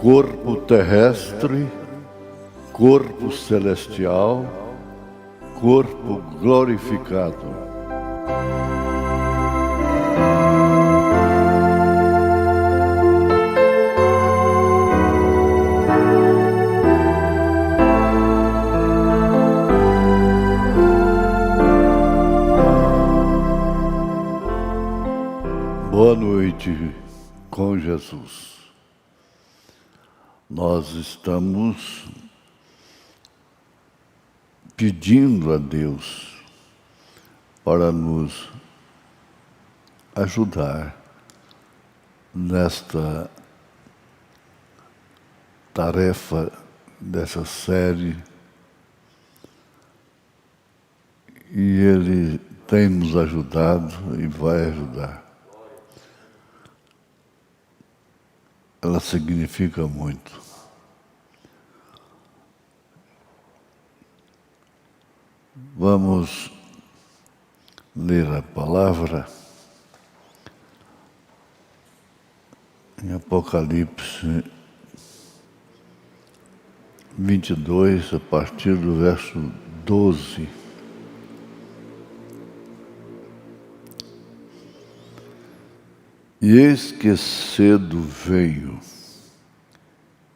corpo terrestre, corpo celestial, corpo glorificado. Boa noite com Jesus. Nós estamos pedindo a Deus para nos ajudar nesta tarefa dessa série, e Ele tem nos ajudado e vai ajudar. Ela significa muito. Vamos ler a palavra em Apocalipse 22, a partir do verso 12. E eis que cedo veio,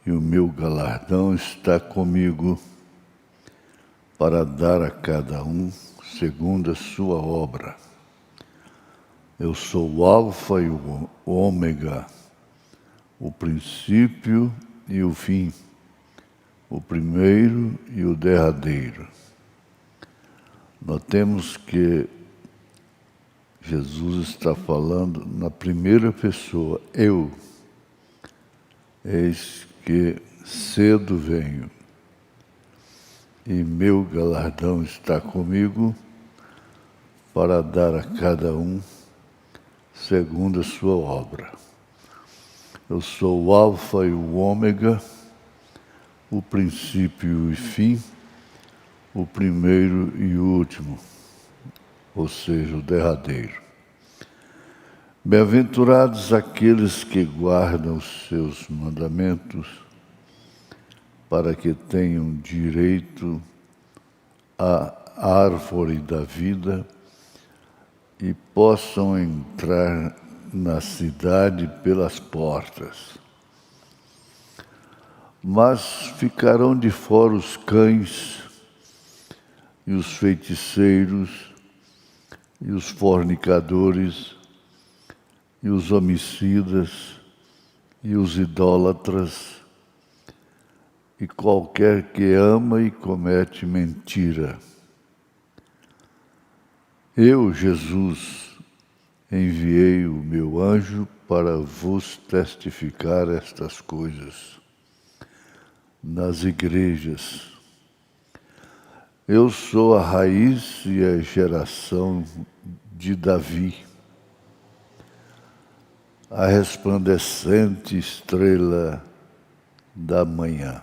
e o meu galardão está comigo, para dar a cada um segundo a sua obra. Eu sou o Alfa e o Ômega, o princípio e o fim, o primeiro e o derradeiro. Notemos que Jesus está falando na primeira pessoa, eu. Eis que cedo venho, e meu galardão está comigo, para dar a cada um segundo a sua obra. Eu sou o Alfa e o Ômega, o princípio e fim, o primeiro e o último, ou seja, o derradeiro. Bem-aventurados aqueles que guardam os seus mandamentos, para que tenham direito à árvore da vida e possam entrar na cidade pelas portas. Mas ficarão de fora os cães e os feiticeiros e os fornicadores e os homicidas e os idólatras e qualquer que ama e comete mentira. Eu, Jesus, enviei o meu anjo para vos testificar estas coisas nas igrejas. Eu sou a raiz e a geração de Davi, a resplandecente estrela da manhã.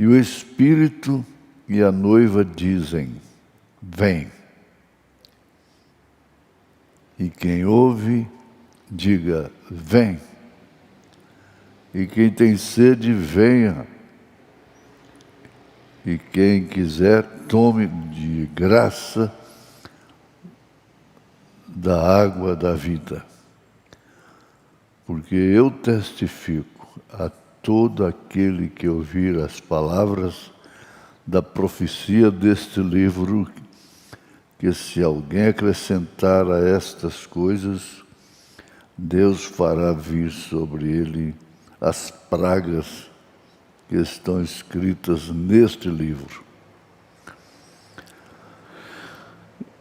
E o Espírito e a noiva dizem, vem. E quem ouve, diga, vem. E quem tem sede, venha. E quem quiser, tome de graça da água da vida. Porque eu testifico a todo aquele que ouvir as palavras da profecia deste livro, que se alguém acrescentar a estas coisas, Deus fará vir sobre ele as pragas que estão escritas neste livro.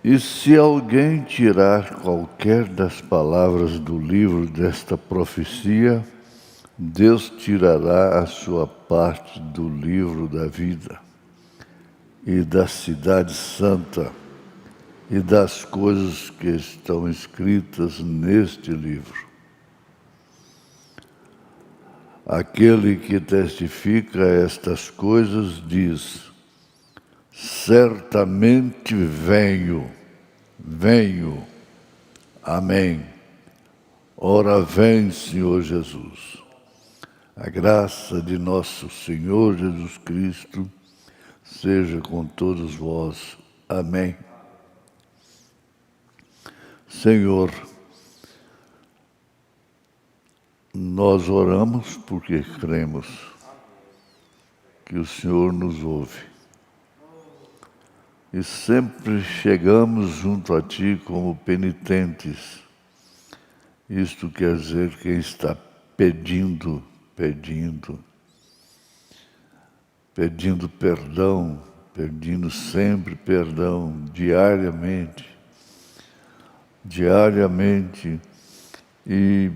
E se alguém tirar qualquer das palavras do livro desta profecia, Deus tirará a sua parte do livro da vida e da cidade santa e das coisas que estão escritas neste livro. Aquele que testifica estas coisas diz, certamente venho. Amém. Ora vem, Senhor Jesus. A graça de nosso Senhor Jesus Cristo seja com todos vós. Amém. Senhor, nós oramos porque cremos que o Senhor nos ouve. E sempre chegamos junto a Ti como penitentes. Isto quer dizer quem está pedindo perdão, pedindo sempre perdão, diariamente, e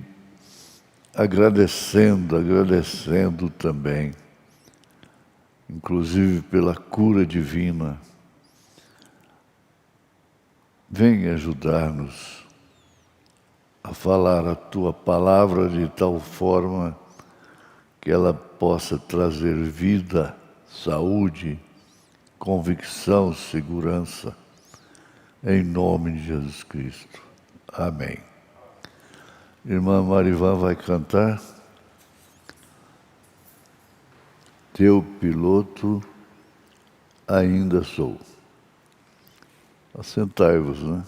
agradecendo também, inclusive pela cura divina. Vem ajudar-nos a falar a Tua palavra de tal forma que ela possa trazer vida, saúde, convicção, segurança, em nome de Jesus Cristo. Amém. Irmã Marivan vai cantar. Teu piloto ainda sou. Assentai-vos, né?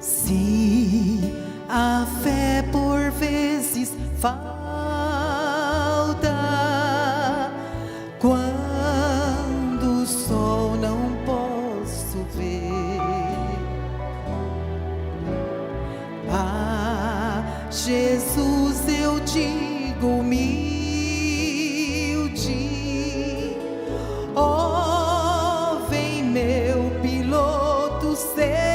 Se a fé por vezes falta, quando o sol não posso ver, a Jesus eu digo humilde, ó, vem meu piloto ser.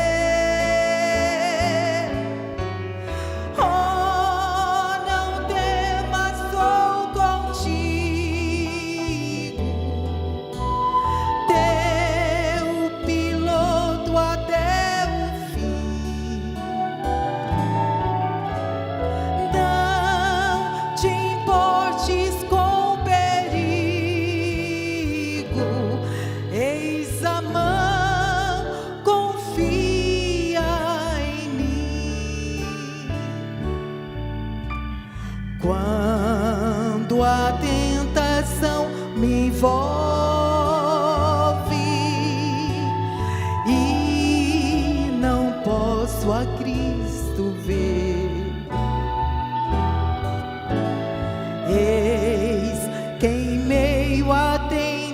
Quando a tentação me envolve e não posso a Cristo ver, eis que em meio à tempestade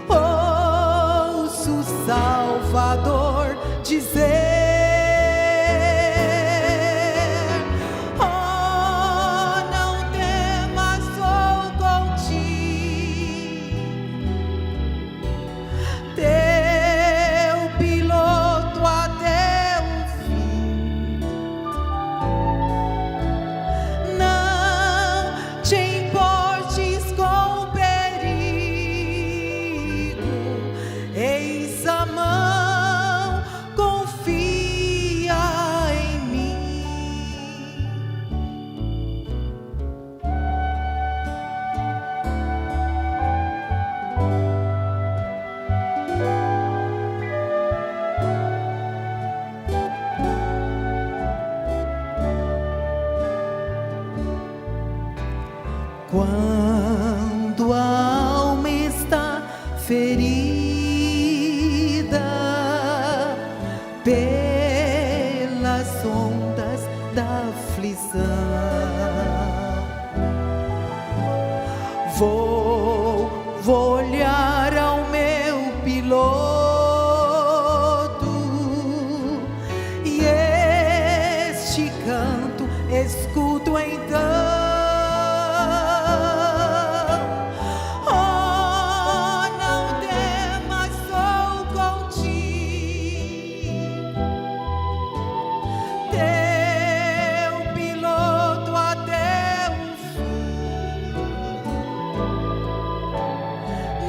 ouço o Salvador dizer: eis a mão, confia em mim. Quando a alma está ferida pelas ondas da aflição, vou olhar ao meu piloto e este canto escuto então.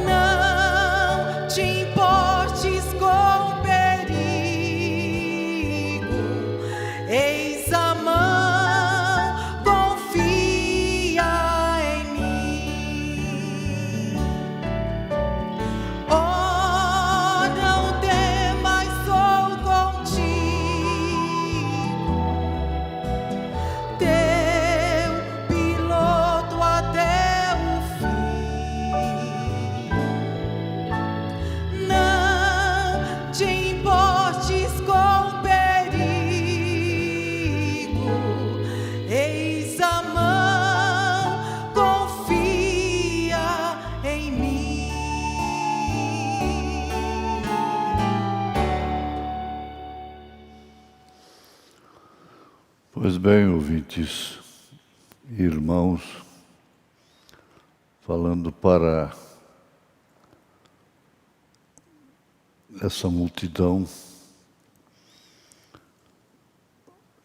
No. Pois bem, ouvintes e irmãos, falando para essa multidão,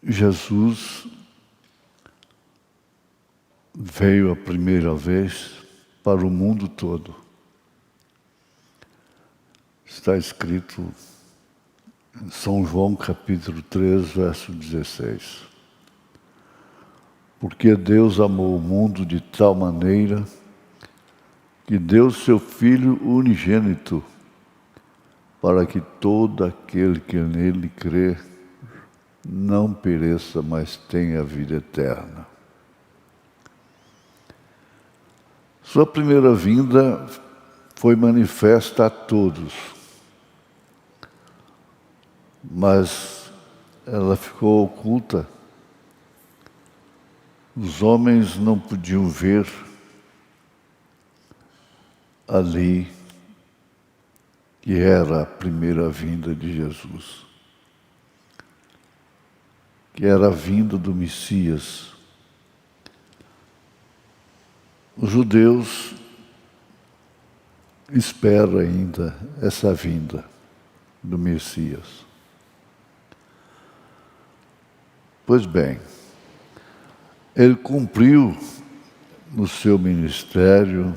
Jesus veio a primeira vez para o mundo todo. Está escrito em São João capítulo 3, verso 16. Porque Deus amou o mundo de tal maneira que deu seu Filho unigênito, para que todo aquele que nele crê não pereça, mas tenha vida eterna. Sua primeira vinda foi manifesta a todos, mas ela ficou oculta. Os homens não podiam ver ali que era a primeira vinda de Jesus, que era a vinda do Messias. Os judeus esperam ainda essa vinda do Messias. Pois bem, ele cumpriu no seu ministério,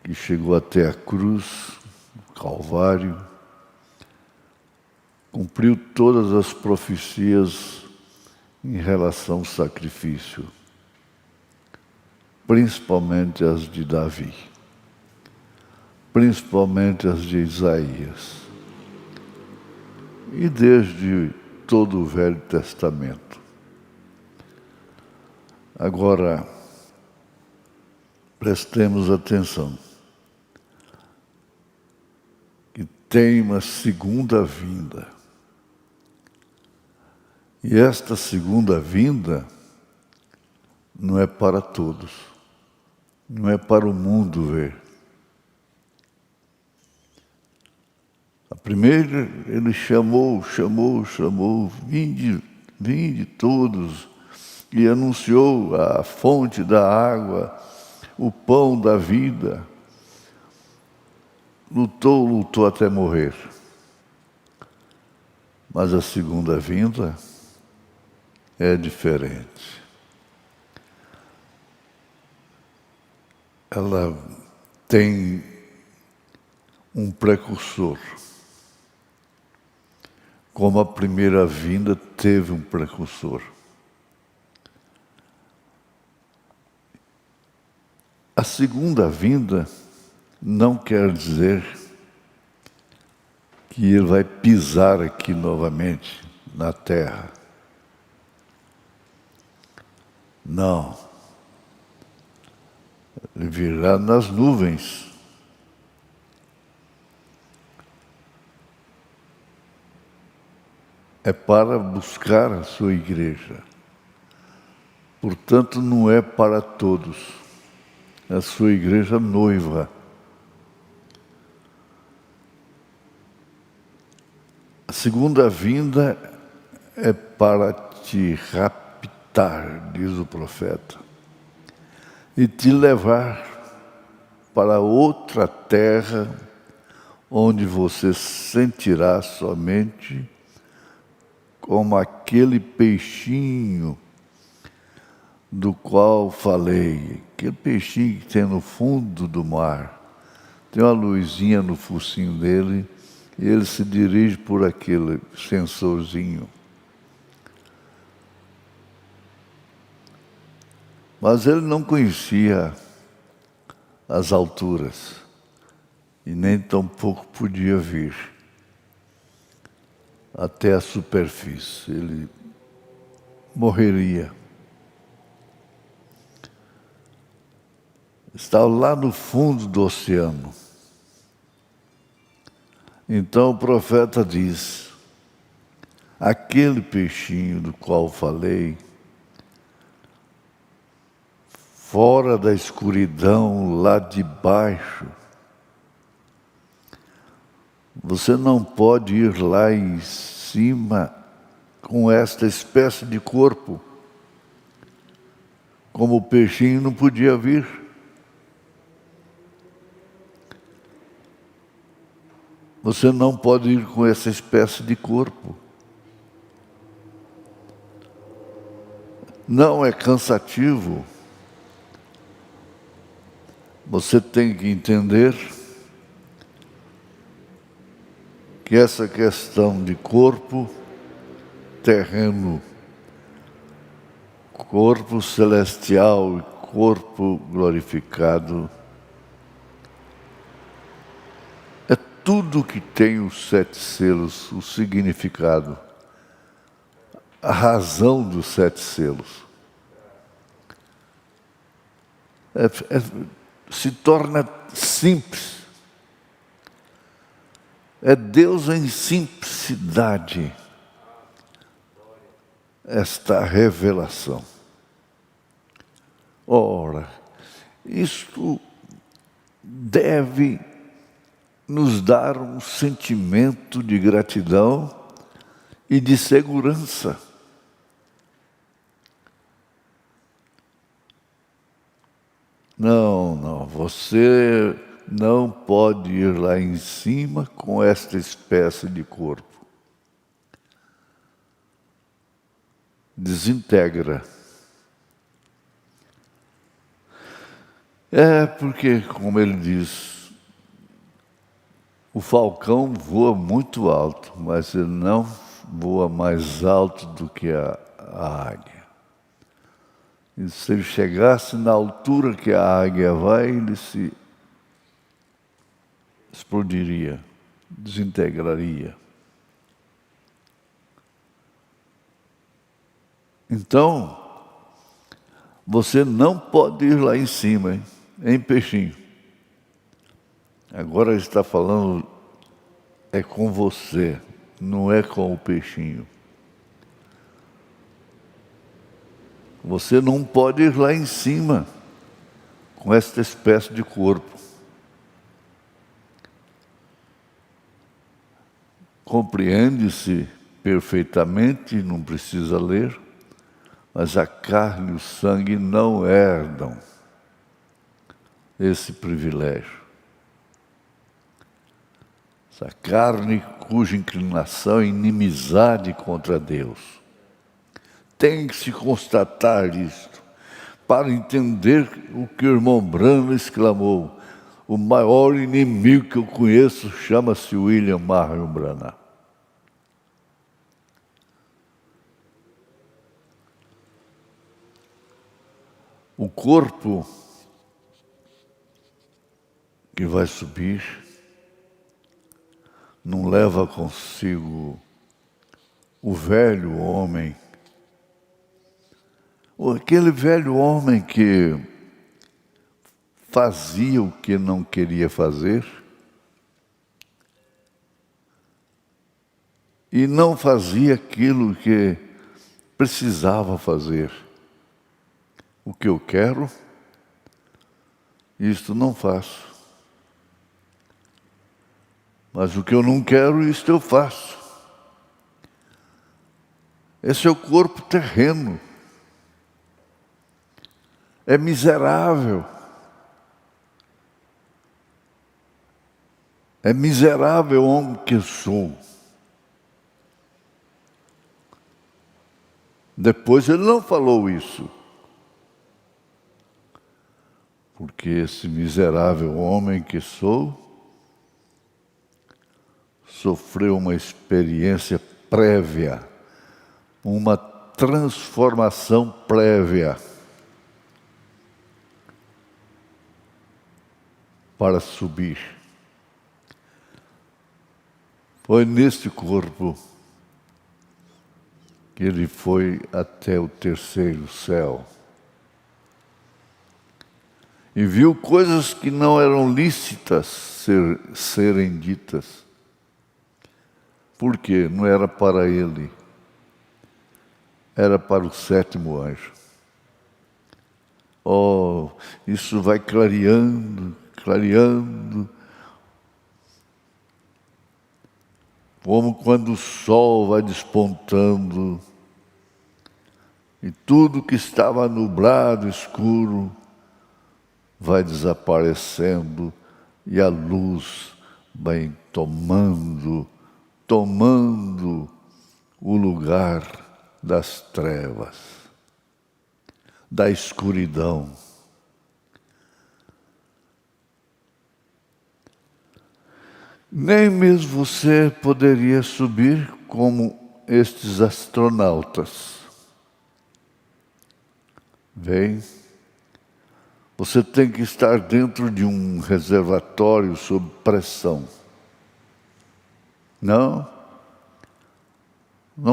que chegou até a cruz, o Calvário, cumpriu todas as profecias em relação ao sacrifício, principalmente as de Davi, principalmente as de Isaías, e desde todo o Velho Testamento. Agora, prestemos atenção, que tem uma segunda vinda. E esta segunda vinda não é para todos, não é para o mundo ver. A primeira ele chamou, vinde todos, e anunciou a fonte da água, o pão da vida. Lutou até morrer. Mas a segunda vinda é diferente. Ela tem um precursor, como a primeira vinda teve um precursor. A segunda vinda não quer dizer que ele vai pisar aqui novamente na terra. Não. Ele virá nas nuvens. É para buscar a sua igreja. Portanto, não é para todos. A sua igreja noiva. A segunda vinda é para te raptar, diz o profeta, e te levar para outra terra, onde você sentirá somente como aquele peixinho do qual falei, aquele peixinho que tem no fundo do mar, tem uma luzinha no focinho dele, e ele se dirige por aquele sensorzinho. Mas ele não conhecia as alturas, e nem tampouco podia vir até a superfície. Ele morreria. Estava lá no fundo do oceano. Então o profeta diz, aquele peixinho do qual falei, fora da escuridão, lá de baixo, você não pode ir lá em cima com esta espécie de corpo, como o peixinho não podia vir. Você não pode ir com essa espécie de corpo. Não é cansativo. Você tem que entender que essa questão de corpo terreno, corpo celestial e corpo glorificado, é tudo que tem os 7 selos, o significado, a razão dos 7 selos. Se torna simples. É Deus em simplicidade, esta revelação. Ora, isto deve nos dar um sentimento de gratidão e de segurança. Não, você não pode ir lá em cima com esta espécie de corpo. Desintegra. Porque, como ele diz, o falcão voa muito alto, mas ele não voa mais alto do que a águia. E se ele chegasse na altura que a águia vai, ele se explodiria, desintegraria. Então, você não pode ir lá em cima, hein, peixinho. Agora ele está falando, é com você, não é com o peixinho. Você não pode ir lá em cima com esta espécie de corpo. Compreende-se perfeitamente, não precisa ler, mas a carne e o sangue não herdam esse privilégio. Essa carne cuja inclinação é inimizade contra Deus. Tem que se constatar isto para entender o que o irmão Branham exclamou. O maior inimigo que eu conheço chama-se William Marion Branham. O corpo que vai subir não leva consigo o velho homem, ou aquele velho homem que fazia o que não queria fazer e não fazia aquilo que precisava fazer. O que eu quero, isto não faço. Mas o que eu não quero, isto eu faço. Esse é o corpo terreno. É miserável. É miserável o homem que sou. Depois ele não falou isso. Porque esse miserável homem que sou sofreu uma experiência prévia, uma transformação prévia para subir. Foi neste corpo que ele foi até o 3º céu. E viu coisas que não eram lícitas serem ditas. Por quê? Não era para ele. Era para o 7º anjo. Oh, isso vai clareando, clareando. como quando o sol vai despontando e tudo que estava nublado, escuro, vai desaparecendo e a luz vai tomando o lugar das trevas, da escuridão. Nem mesmo você poderia subir como estes astronautas. Bem, você tem que estar dentro de um reservatório sob pressão. Não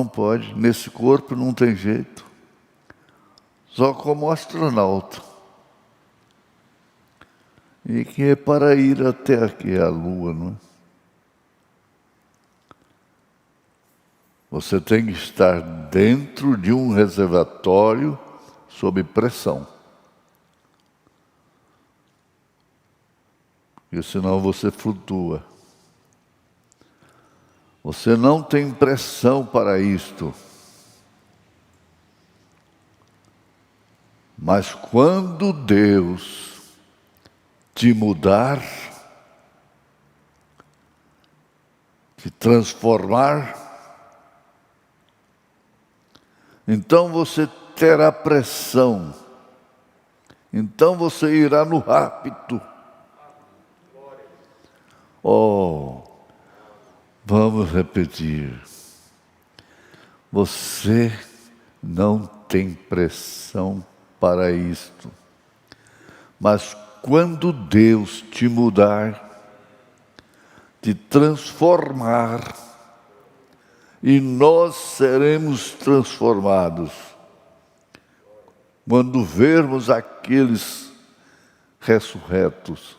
pode. Nesse corpo não tem jeito. Só como astronauta. E que é para ir até aqui a Lua, não é? Você tem que estar dentro de um reservatório sob pressão. Porque senão você flutua. Você não tem pressão para isto. Mas quando Deus te mudar, te transformar, então você terá pressão. Então você irá no rápido. Oh, vamos repetir. Você não tem pressão para isto. Mas quando Deus te mudar, te transformar, e nós seremos transformados quando vermos aqueles ressurretos,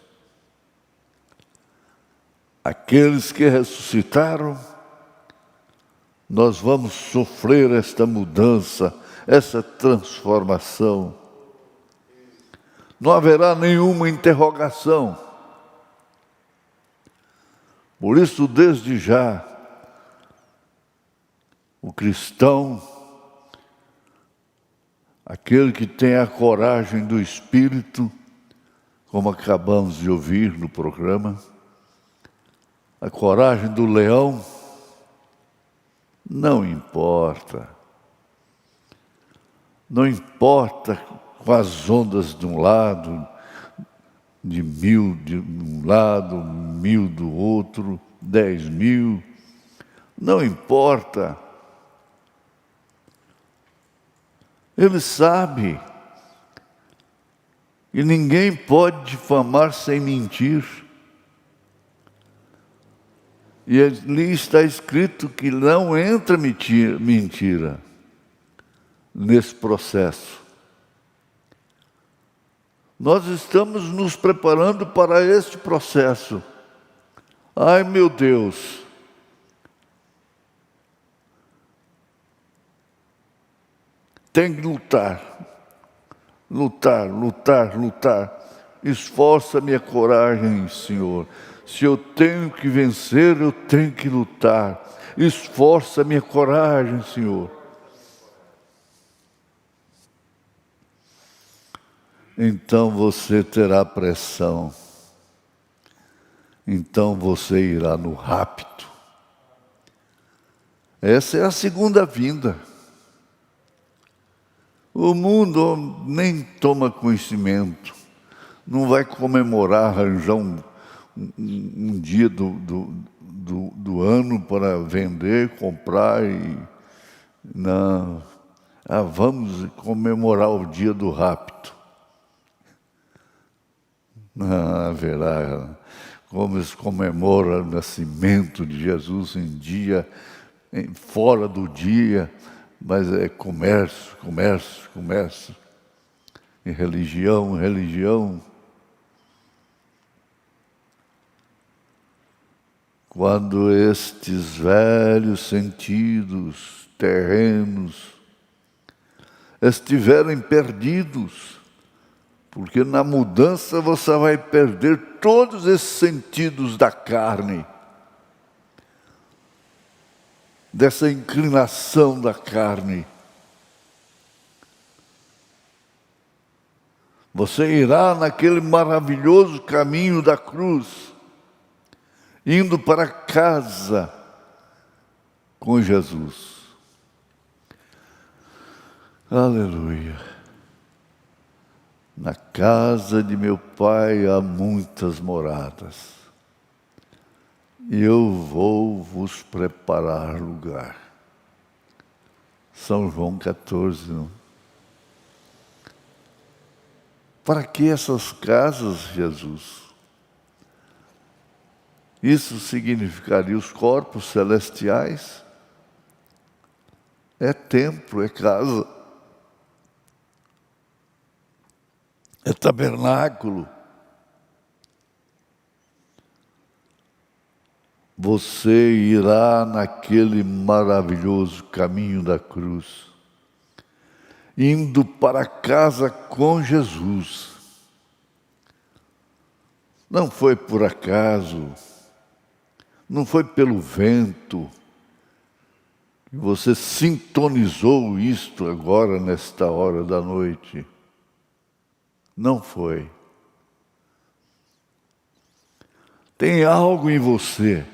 aqueles que ressuscitaram, nós vamos sofrer esta mudança, essa transformação. Não haverá nenhuma interrogação. Por isso, desde já, o cristão, aquele que tem a coragem do Espírito, como acabamos de ouvir no programa, a coragem do leão, não importa. Não importa com as ondas de um lado, de 1000 de um lado, 1000 do outro, 10.000, não importa. Ele sabe. E ninguém pode difamar sem mentir. E ali está escrito que não entra mentira nesse processo. Nós estamos nos preparando para este processo. Ai, meu Deus! Tem que lutar. Esforça minha coragem, Senhor. Se eu tenho que vencer, eu tenho que lutar. Esforça minha coragem, Senhor. Então você terá pressão. Então você irá no rápido. Essa é a segunda vinda. O mundo nem toma conhecimento, não vai comemorar, arranjar um dia do ano para vender, comprar e não. Vamos comemorar o dia do rapto. Não haverá. Como eles comemoram o nascimento de Jesus em dia, fora do dia. Mas é comércio. E religião. Quando estes velhos sentidos terrenos estiverem perdidos, porque na mudança você vai perder todos esses sentidos da carne. dessa inclinação da carne. Você irá naquele maravilhoso caminho da cruz, indo para casa com Jesus. Aleluia. Na casa de meu Pai há muitas moradas, e eu vou vos preparar lugar. São João 14, não? Para que essas casas, Jesus? Isso significaria os corpos celestiais? É templo, é casa, é tabernáculo. Você irá naquele maravilhoso caminho da cruz, indo para casa com Jesus. Não foi por acaso, não foi pelo vento que você sintonizou isto agora, nesta hora da noite. Não foi. Tem algo em você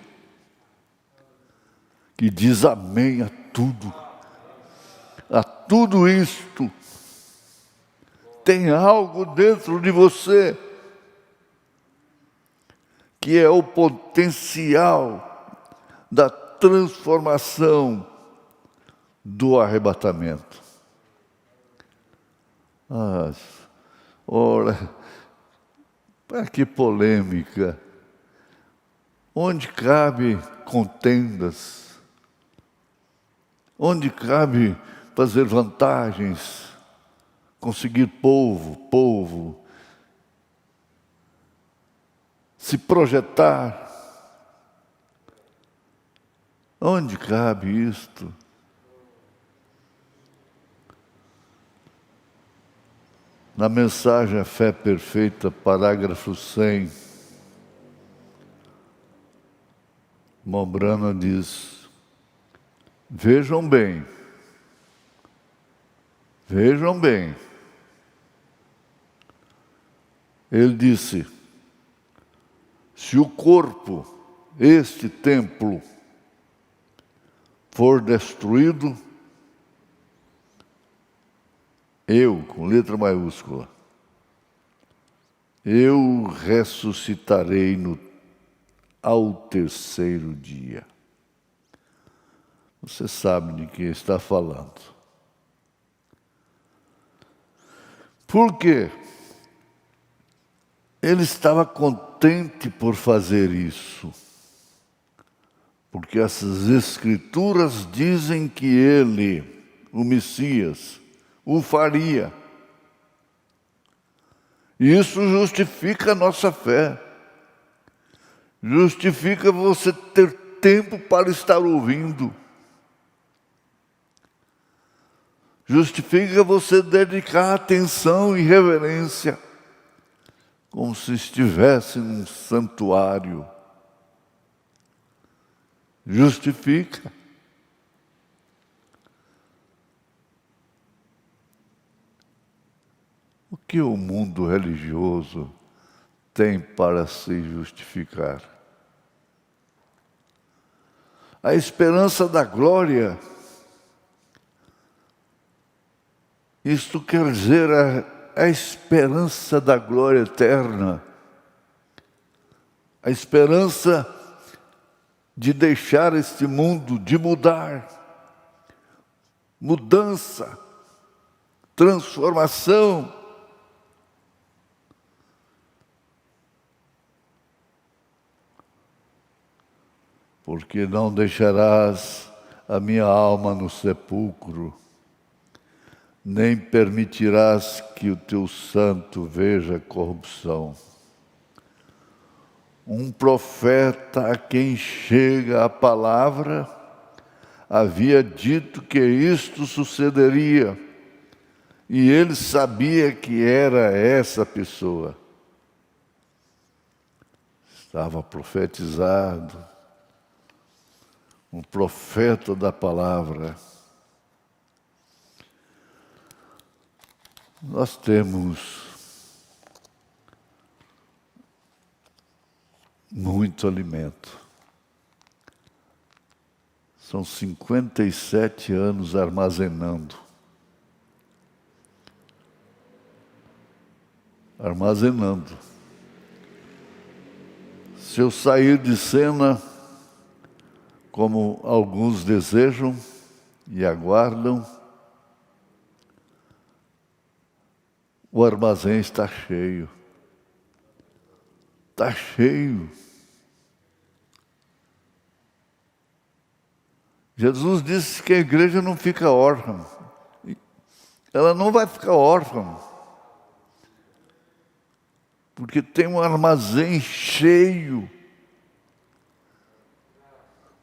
que diz amém a tudo isto. Tem algo dentro de você que é o potencial da transformação do arrebatamento. Ora, para que polêmica? Onde cabe contendas? Onde cabe fazer vantagens, conseguir povo, se projetar? Onde cabe isto? Na mensagem A Fé Perfeita, parágrafo 100, Mombrana diz: vejam bem, ele disse, se o corpo, este templo, for destruído, eu, com letra maiúscula, eu ressuscitarei ao terceiro dia. Você sabe de quem está falando. Por quê? Ele estava contente por fazer isso, porque essas escrituras dizem que ele, o Messias, o faria. E isso justifica a nossa fé. Justifica você ter tempo para estar ouvindo. Justifica você dedicar atenção e reverência, como se estivesse num santuário. Justifica. O que o mundo religioso tem para se justificar? A esperança da glória, isto quer dizer a esperança da glória eterna, a esperança de deixar este mundo, de mudar, mudança, transformação. Porque não deixarás a minha alma no sepulcro, nem permitirás que o teu santo veja corrupção. Um profeta a quem chega a palavra havia dito que isto sucederia, e ele sabia que era essa pessoa. Estava profetizado. um profeta da palavra. Nós temos muito alimento. São 57 anos armazenando. Se eu sair de cena, como alguns desejam e aguardam, o armazém está cheio. Está cheio. Jesus disse que a igreja não fica órfã. Ela não vai ficar órfã. Porque tem um armazém cheio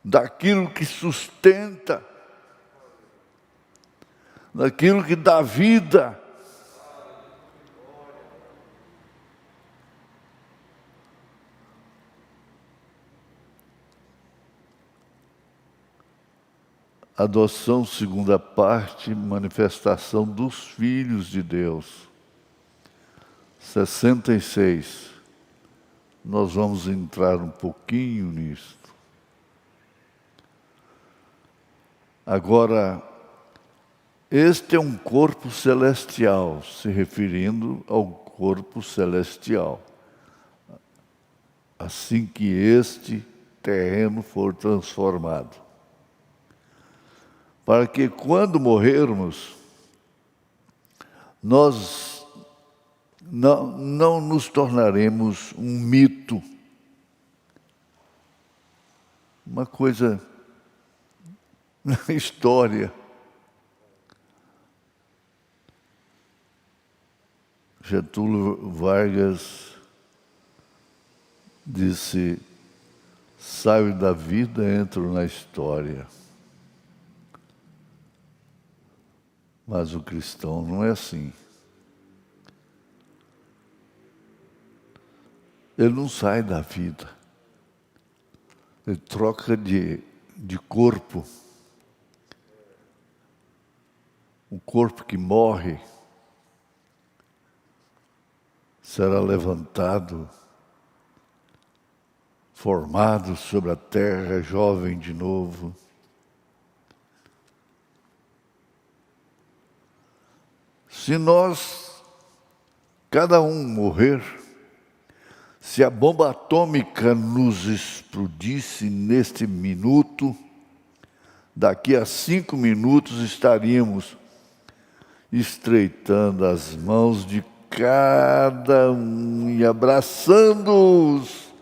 daquilo que sustenta, daquilo que dá vida. Adoção, segunda parte, manifestação dos filhos de Deus. 66. Nós vamos entrar um pouquinho nisto. Agora, este é um corpo celestial, se referindo ao corpo celestial. Assim que este terreno for transformado. Para que quando morrermos, nós não nos tornaremos um mito, uma coisa na história. Getúlio Vargas disse: saio da vida, entro na história. Mas o cristão não é assim. Ele não sai da vida. Ele troca de corpo. O corpo que morre será levantado, formado sobre a terra, jovem de novo. Se nós, cada um morrer, se a bomba atômica nos explodisse neste minuto, daqui a 5 minutos estaríamos estreitando as mãos de cada um e abraçando-os,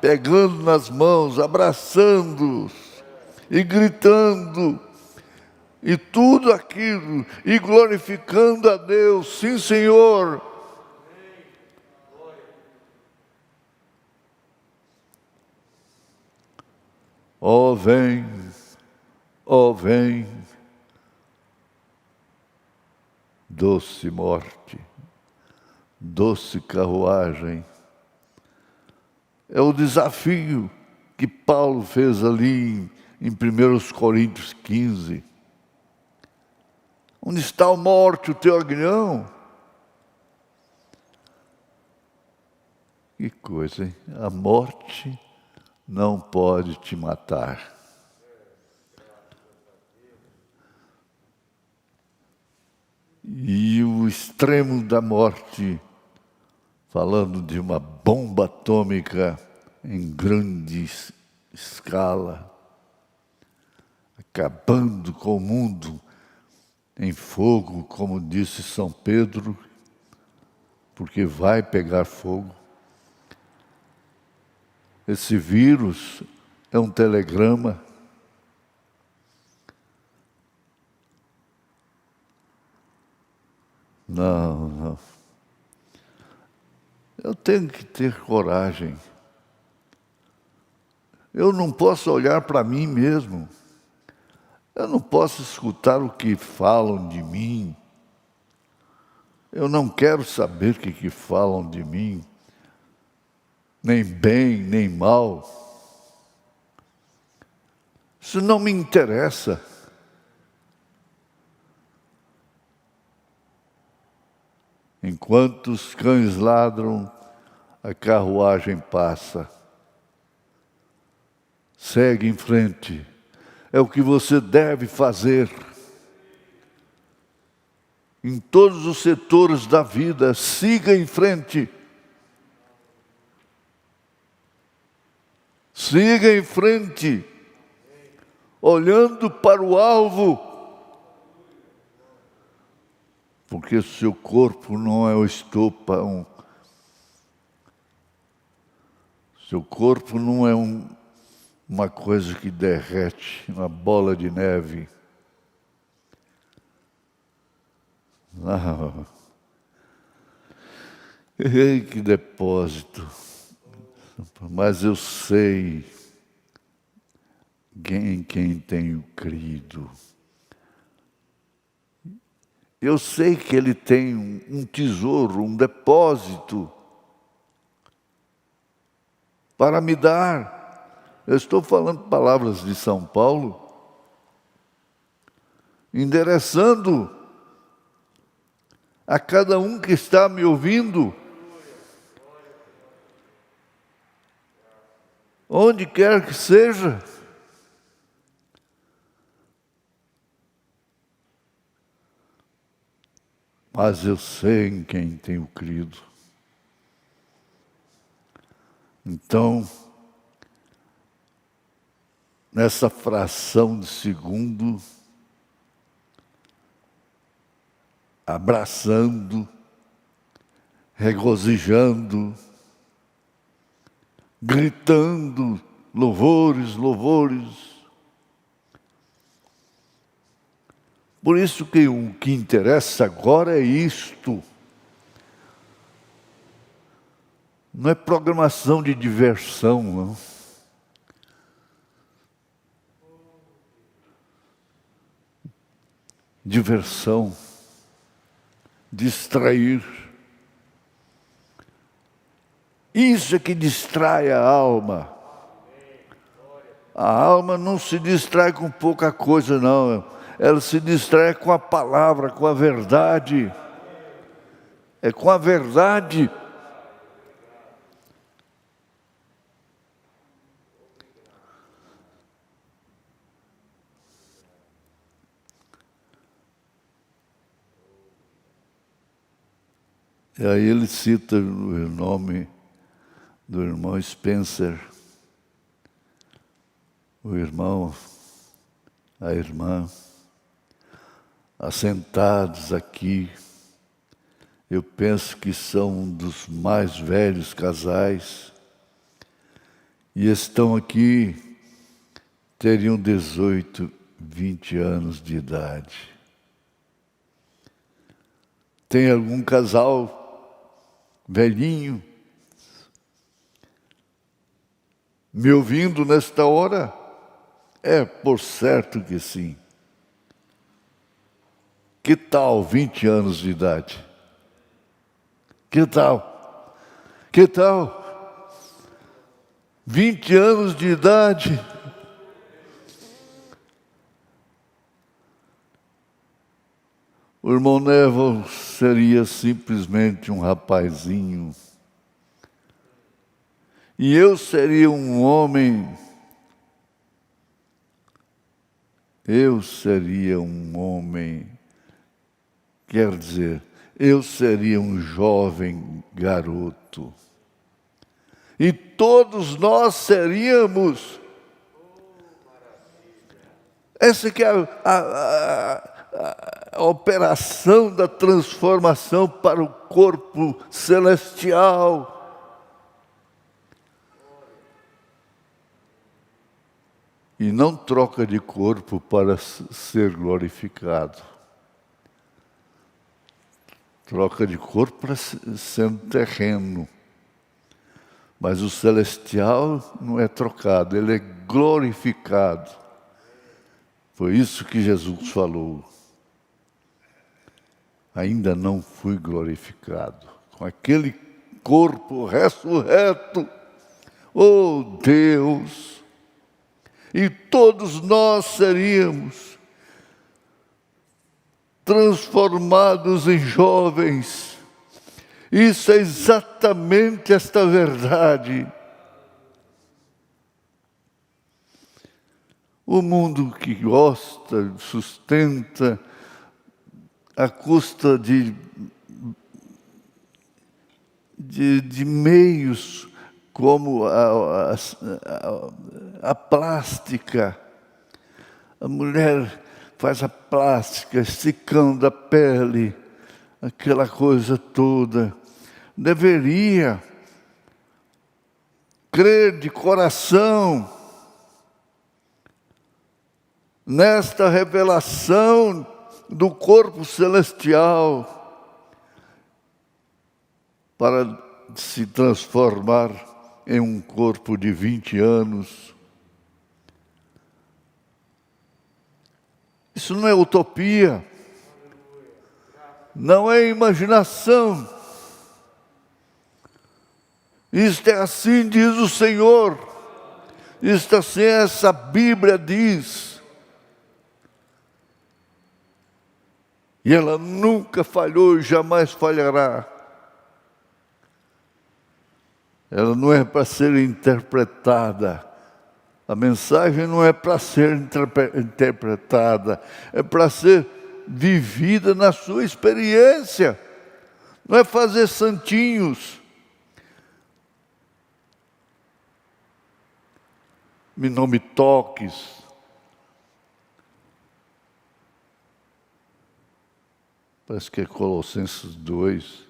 pegando nas mãos, abraçando-os e gritando. E tudo aquilo, e glorificando a Deus, sim, Senhor. Ó vem, doce morte, doce carruagem. É o desafio que Paulo fez ali em 1 Coríntios 15. Onde está a morte, o teu aguilhão? Que coisa, hein? A morte não pode te matar. E o extremo da morte, falando de uma bomba atômica em grande escala, acabando com o mundo em fogo, como disse São Pedro, porque vai pegar fogo. Esse vírus é um telegrama. Não. Eu tenho que ter coragem. Eu não posso olhar para mim mesmo. Eu não posso escutar o que falam de mim. Eu não quero saber o que falam de mim, nem bem, nem mal. Isso não me interessa. Enquanto os cães ladram, a carruagem passa. Segue em frente. É o que você deve fazer. Em todos os setores da vida, siga em frente. Siga em frente, olhando para o alvo. Porque o seu corpo não é o estopa. Seu corpo não é uma coisa que derrete, uma bola de neve. Não. Que depósito. Mas eu sei em quem tenho crido. Eu sei que Ele tem um tesouro, um depósito para me dar. Eu estou falando palavras de São Paulo, endereçando a cada um que está me ouvindo, onde quer que seja. Mas eu sei em quem tenho crido. Então, nessa fração de segundo, abraçando, regozijando, gritando, louvores, louvores. Por isso que o que interessa agora é isto. Não é programação de diversão, não. Diversão, distrair. Isso é que distrai a alma. A alma não se distrai com pouca coisa, não. Ela se distrai com a palavra, com a verdade. É com a verdade. E aí ele cita o nome do irmão Spencer, o irmão, a irmã, assentados aqui. Eu penso que são um dos mais velhos casais e estão aqui, teriam 18, 20 anos de idade. Tem algum casal velhinho me ouvindo nesta hora? É, por certo que sim. Que tal 20 anos de idade? Que tal? Que tal? 20 anos de idade. O irmão Neville seria simplesmente um rapazinho. E eu seria um homem. Eu seria um homem. Quer dizer, eu seria um jovem garoto. E todos nós seríamos. Essa que é a operação da transformação para o corpo celestial. E não troca de corpo para ser glorificado. Troca de corpo para ser terreno. Mas o celestial não é trocado, ele é glorificado. Foi isso que Jesus falou. Ainda não fui glorificado. Com aquele corpo ressurreto. Oh Deus! e todos nós seríamos transformados em jovens. Isso é exatamente esta verdade. O mundo que gosta, sustenta, à custa de meios como a plástica. A mulher faz a plástica, esticando a pele, aquela coisa toda. Deveria crer de coração nesta revelação do corpo celestial para se transformar em um corpo de 20 anos. Isso não é utopia, não é imaginação. Isto é assim, diz o Senhor. Isto assim, essa Bíblia diz. E ela nunca falhou e jamais falhará. Ela não é para ser interpretada. A mensagem não é para ser interpretada. É para ser vivida na sua experiência. Não é fazer santinhos. Não me toques. Parece que é Colossenses 2.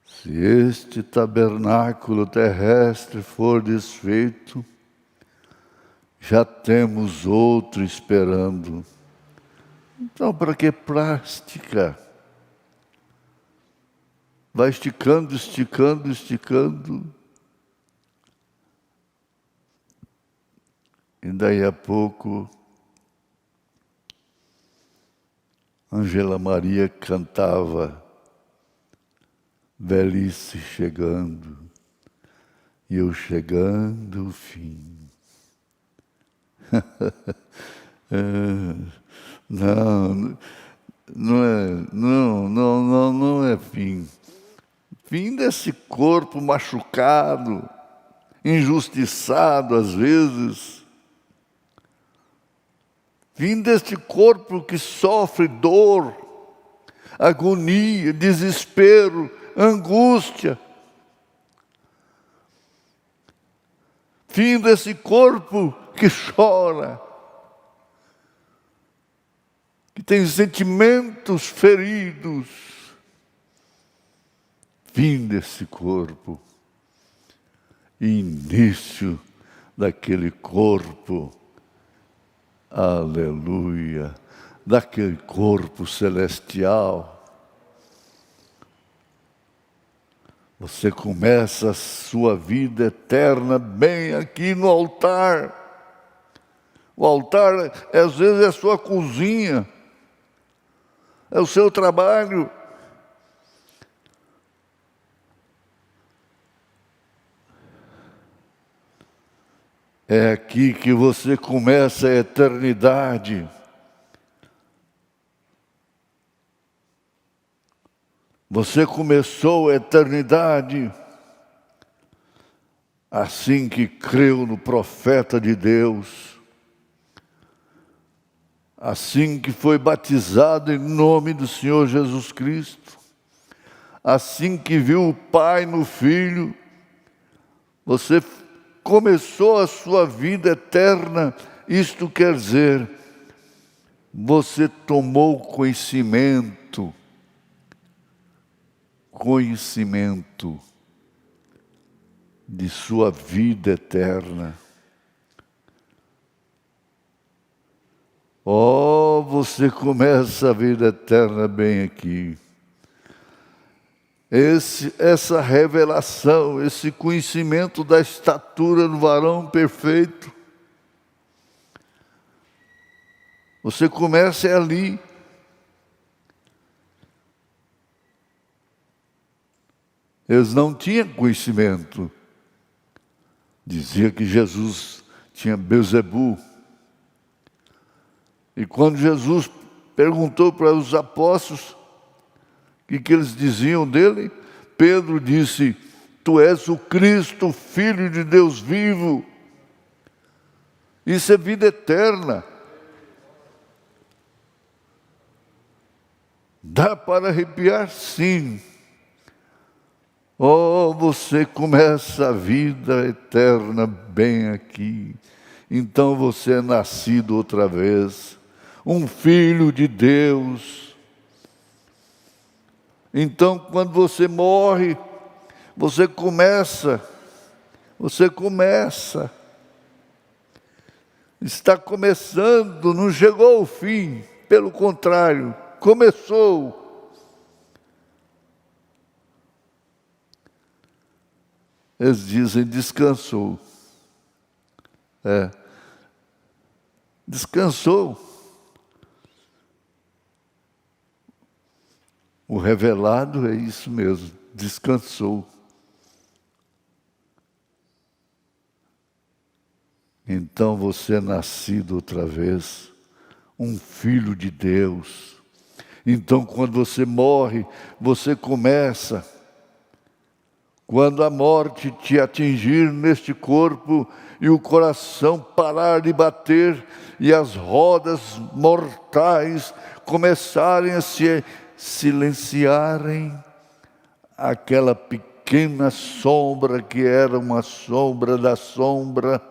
Se este tabernáculo terrestre for desfeito, já temos outro esperando. Então, para que plástica? Vai esticando, esticando, esticando. E daí a pouco, Ângela Maria cantava, velhice chegando, e eu chegando ao fim. Não é fim. Fim desse corpo machucado, injustiçado às vezes. Fim deste corpo que sofre dor, agonia, desespero, angústia. Fim desse corpo que chora, que tem sentimentos feridos. Fim desse corpo. Início daquele corpo, aleluia, daquele corpo celestial. Você começa a sua vida eterna bem aqui no altar. O altar, às vezes, é a sua cozinha, é o seu trabalho. É aqui que você começa a eternidade. Você começou a eternidade assim que creu no profeta de Deus, assim que foi batizado em nome do Senhor Jesus Cristo, assim que viu o Pai no Filho, você começou a sua vida eterna. Isto quer dizer, você tomou conhecimento de sua vida eterna. Oh, você começa a vida eterna bem aqui. Essa revelação, esse conhecimento da estatura do varão perfeito, você começa ali. Eles não tinham conhecimento. Dizia que Jesus tinha Beelzebul. E quando Jesus perguntou para os apóstolos o que eles diziam dele, Pedro disse: Tu és o Cristo, Filho de Deus vivo. Isso é vida eterna. Dá para arrepiar, sim. Oh, você começa a vida eterna bem aqui. Então você é nascido outra vez, um filho de Deus. Então, quando você morre, você começa. Está começando, não chegou ao fim, pelo contrário, começou. Eles dizem descansou. Descansou. O revelado é isso mesmo, descansou. Então você é nascido outra vez, um filho de Deus. Então quando você morre, você começa. Quando a morte te atingir neste corpo e o coração parar de bater e as rodas mortais começarem a se silenciarem, aquela pequena sombra que era uma sombra da sombra,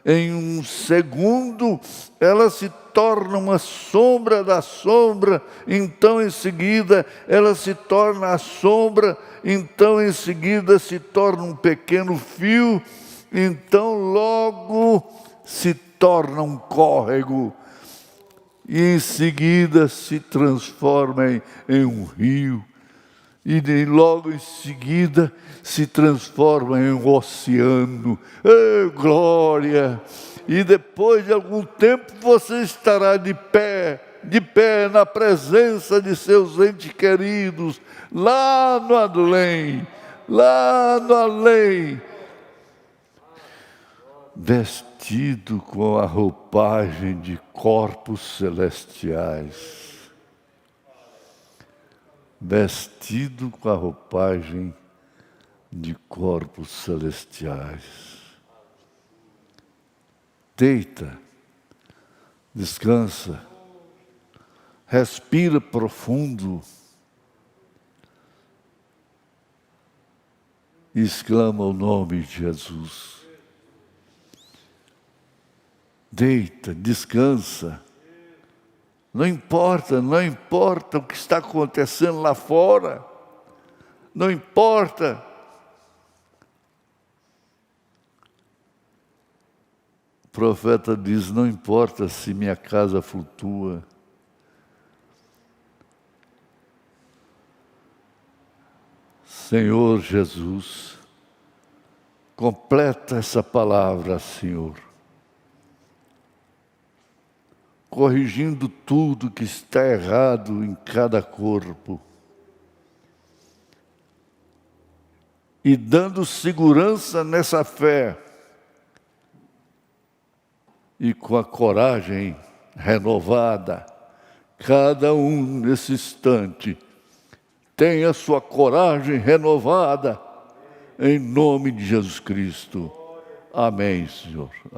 em um segundo ela se torna uma sombra da sombra, então em seguida ela se torna a sombra, então em seguida se torna um pequeno fio, então logo se torna um córrego, e em seguida se transforma em um rio, e logo em seguida se transforma em um oceano. Glória! E depois de algum tempo você estará de pé na presença de seus entes queridos, lá no além, vestido com a roupagem de corpos celestiais. Vestido com a roupagem de corpos celestiais. Deita, descansa, respira profundo, e exclama o nome de Jesus. Deita, descansa. Não importa o que está acontecendo lá fora. Não importa. O profeta diz: não importa se minha casa flutua. Senhor Jesus, completa essa palavra, Senhor, corrigindo tudo que está errado em cada corpo e dando segurança nessa fé e com a coragem renovada. Cada um nesse instante tenha a sua coragem renovada em nome de Jesus Cristo. Amém, Senhor.